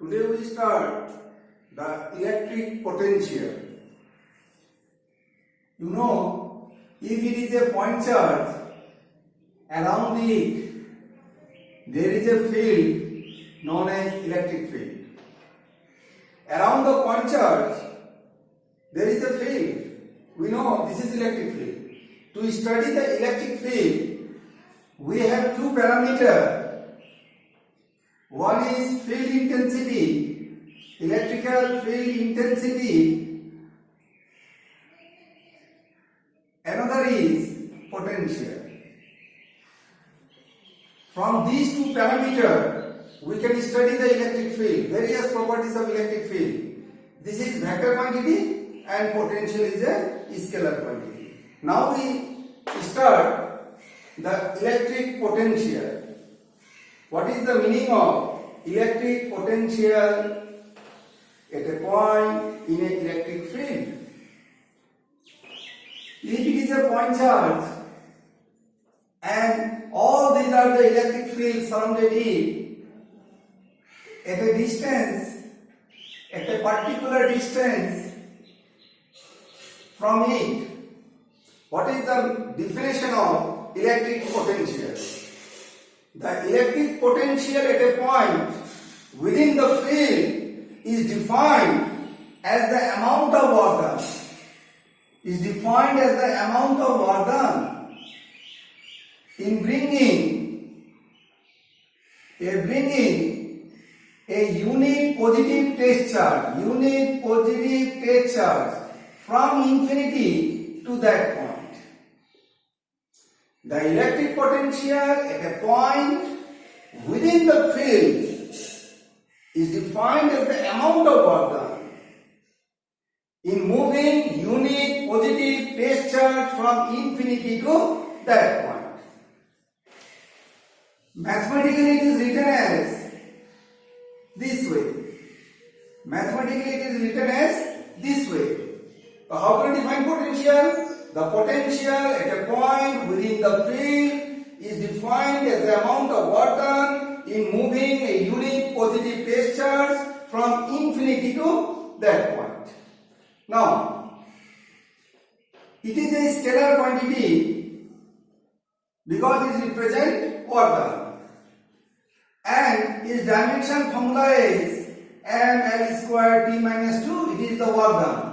Today we start the electric potential. You know, if it is a point charge, around it there is a field known as electric field. Around the point charge there is a field. We know this is electric field. To study the electric field, we have two parameters. One is field intensity, electrical field intensity. Another is potential. From these two parameters, we can study the electric field, various properties of electric field. This is vector quantity and potential is a scalar quantity. Now we start the electric potential. What is the meaning of electric potential at a point in an electric field? If it is a point charge and all these are the electric fields surrounded it at a distance, at a particular distance from it, what is the definition of electric potential? The electric potential at a point within the field is defined as the amount of work done. Is defined as the amount of work done in bringing a unit positive test charge from infinity to that point. The electric potential at a point within the field is defined as the amount of work done in moving unit positive test charge from infinity to that point. Mathematically it is written as this way. So how can we define potential? The potential at a point within the field is defined as the amount of work done in moving a unit positive test charge from infinity to that point. Now, it is a scalar quantity because it represents work done, and its dimension formula is ml square t minus 2. It is the work done,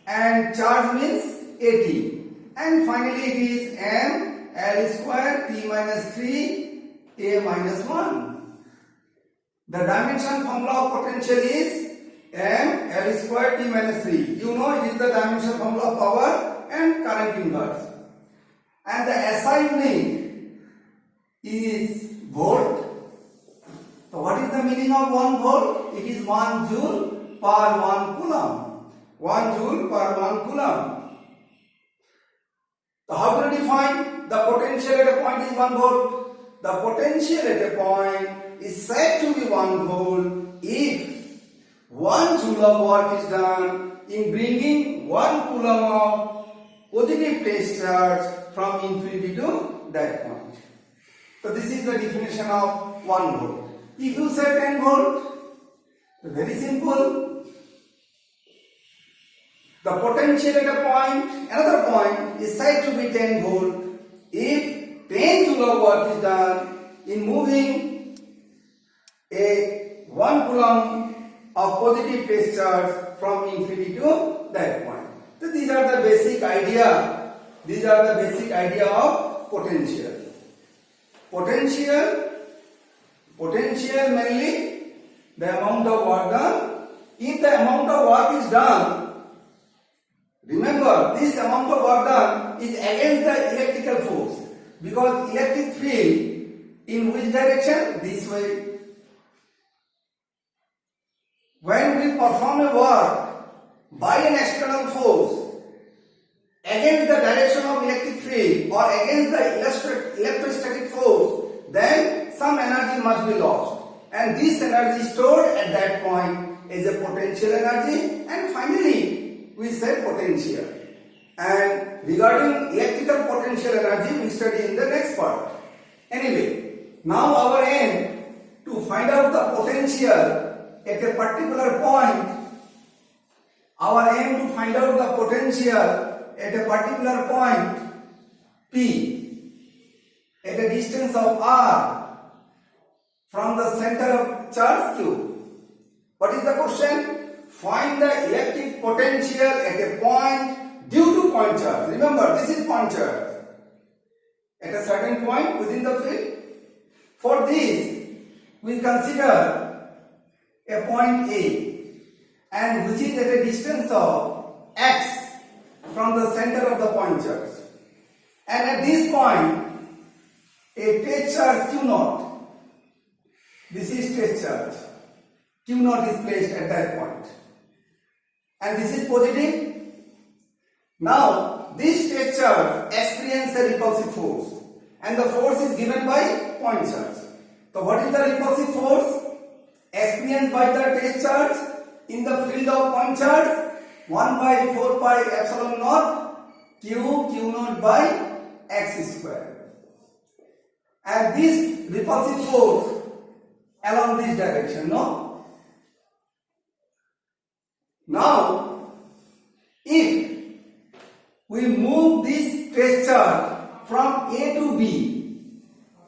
and charge means at. And finally it is m l square t minus 3 a minus 1. The dimension formula of potential is m l square t minus 3. You know it is the dimension formula of power and current inverse. And the SI unit is volt. So what is the meaning of 1 volt? It is 1 joule per 1 coulomb. 1 joule per 1 coulomb. So how can we define the potential at a point is 1 volt? The potential at a point is said to be 1 volt if 1 joule of work is done in bringing 1 coulomb of positive test charge from infinity to that point. So this is the definition of 1 volt. If you say 10 volt, very simple. The potential at a point, another point, is said to be 10 volt if 10 joule of work is done in moving a 1 coulomb of positive test charge from infinity to that point. So these are the basic idea. These are the basic idea of potential. Potential mainly the amount of work done. If the amount of work is done, remember, this amount of work done is against the electrical force, because electric field in which direction? This way. When we perform a work by an external force against the direction of electric field or against the electrostatic force, then some energy must be lost, and this energy stored at that point is a potential energy, and finally we say potential. And regarding electrical potential energy we study in the next part. Anyway, now our aim to find out the potential at a particular point, our aim to find out the potential at a particular point P at a distance of r from the center of charge Q. What is the question? Find the electric potential at a point due to point charge. Remember, this is point charge at a certain point within the field. For this, we consider a point A, and which is at a distance of x from the center of the point charge. And at this point, a test charge Q naught, this is test charge, Q naught is placed at that point. And this is positive. Now, this test charge experiences a repulsive force, and the force is given by point charge. So, what is the repulsive force experienced by the test charge in the field of point charge? 1 by 4 pi epsilon naught Q naught by x square. And this repulsive force along this direction, no? Now, if we move this test charge from A to B,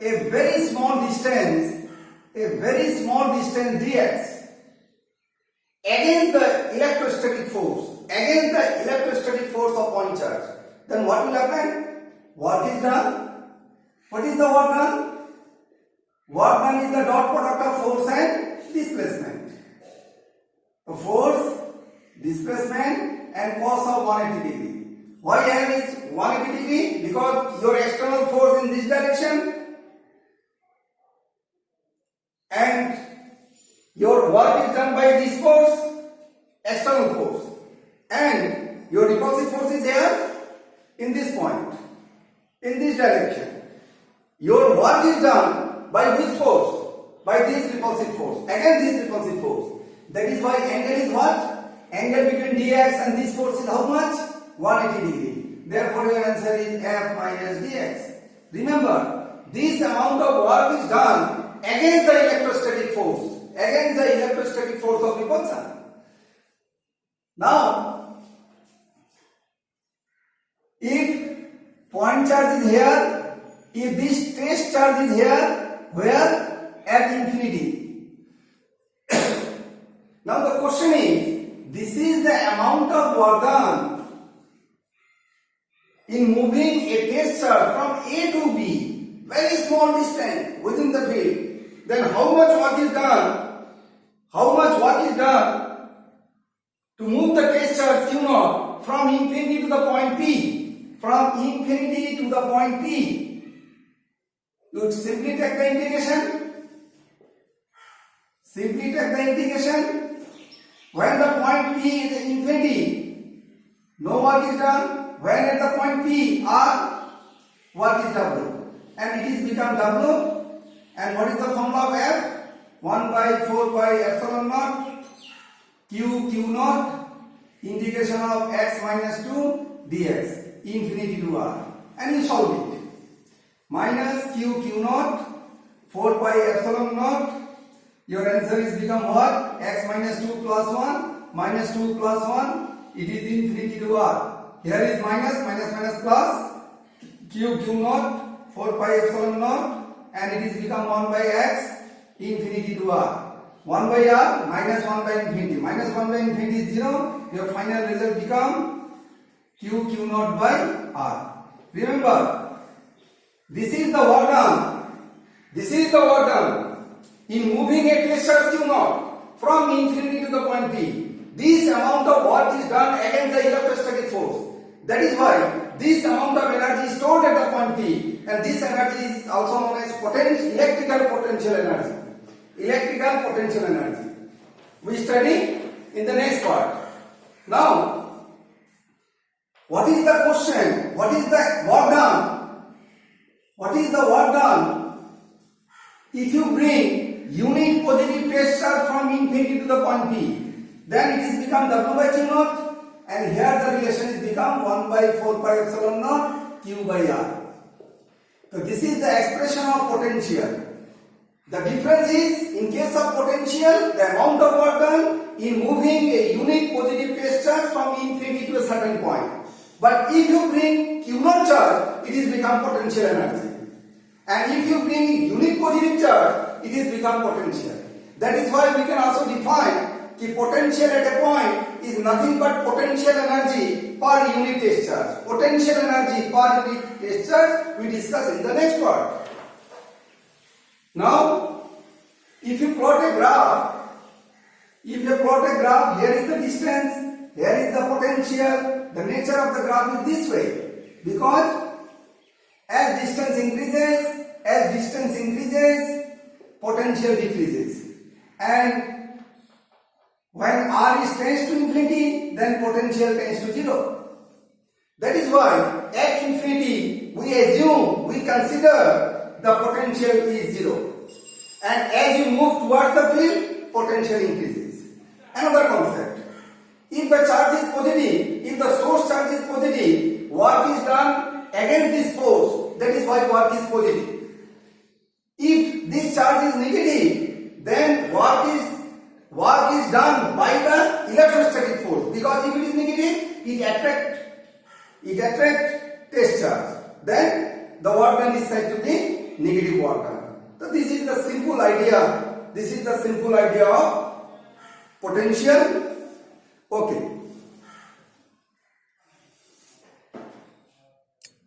a very small distance dx, against the electrostatic force of point charge, then what will happen? Work is done. What is the work done? Work done is the dot product of force and displacement. So force, displacement and cos of 180 degree. Why I have is 180 degree? Because your external force in this direction and your work is done by this force, external force, and your repulsive force is here in this point, in this direction. Your work is done by which force? By this repulsive force, again this repulsive force. That is why angle is what? Angle between dx and this force is how much? 180 degree. Therefore your answer is F minus dx. Remember, this amount of work is done against the electrostatic force of repulsion. Now, if point charge is here, if this test charge is here, where? At infinity. Now the question is, this is the amount of work done in moving a test charge from A to B, very small distance within the field. Then how much work is done? How much work is done to move the test charge Q naught from infinity to the point P? From infinity to the point P. You would simply take the integration. Simply take the integration. When the point P is infinity, no work is done. When at the point P, R, work is W. And it is become W. And what is the formula of F? 1 by 4 pi epsilon naught Q naught integration of x minus 2 dx infinity to R. And you solve it. Minus Q naught 4 pi epsilon naught. Your answer is become what? X minus 2 plus 1 minus 2 plus 1. It is infinity to R. Here is minus plus Q naught 4 pi epsilon naught, and it is become 1 by x infinity to R. 1 by R minus 1 by infinity. Minus 1 by infinity is 0. Your final result become Q naught by R. Remember, this is the work done. This is the work done in moving a test charge Q naught from infinity to the point P. This amount of work is done against the electrostatic force. That is why this amount of energy is stored at the point P, and this energy is also known as electrical potential energy. Electrical potential energy. We study in the next part. Now, what is the question? What is the work done? What is the work done if you bring unit positive test charge from infinity to the point P? Then it is become W by Q naught. And here the relation is become 1 by 4 pi epsilon naught Q by R. So this is the expression of potential. The difference is, in case of potential, the amount of work in moving a unit positive place charge from infinity to a certain point. But if you bring Q naught charge, it is become potential energy. And if you bring unit positive charge, it is become potential. That is why we can also define the potential at a point is nothing but potential energy per unit test charge. Potential energy per unit test charge we discuss in the next part. Now, if you plot a graph, here is the distance, here is the potential, the nature of the graph is this way. Because as distance increases, potential decreases. And when R is tends to infinity, then potential tends to 0. That is why at infinity we consider the potential is 0. And as you move towards the field, potential increases. Another concept. If the charge is positive, if the source charge is positive, work is done against this force. That is why work is positive. If this charge is negative, then work is done by the electrostatic force. Because if it is negative, it attracts test charge. Then the work done is said to be negative work done. So this is the simple idea. This is the simple idea of potential. Okay.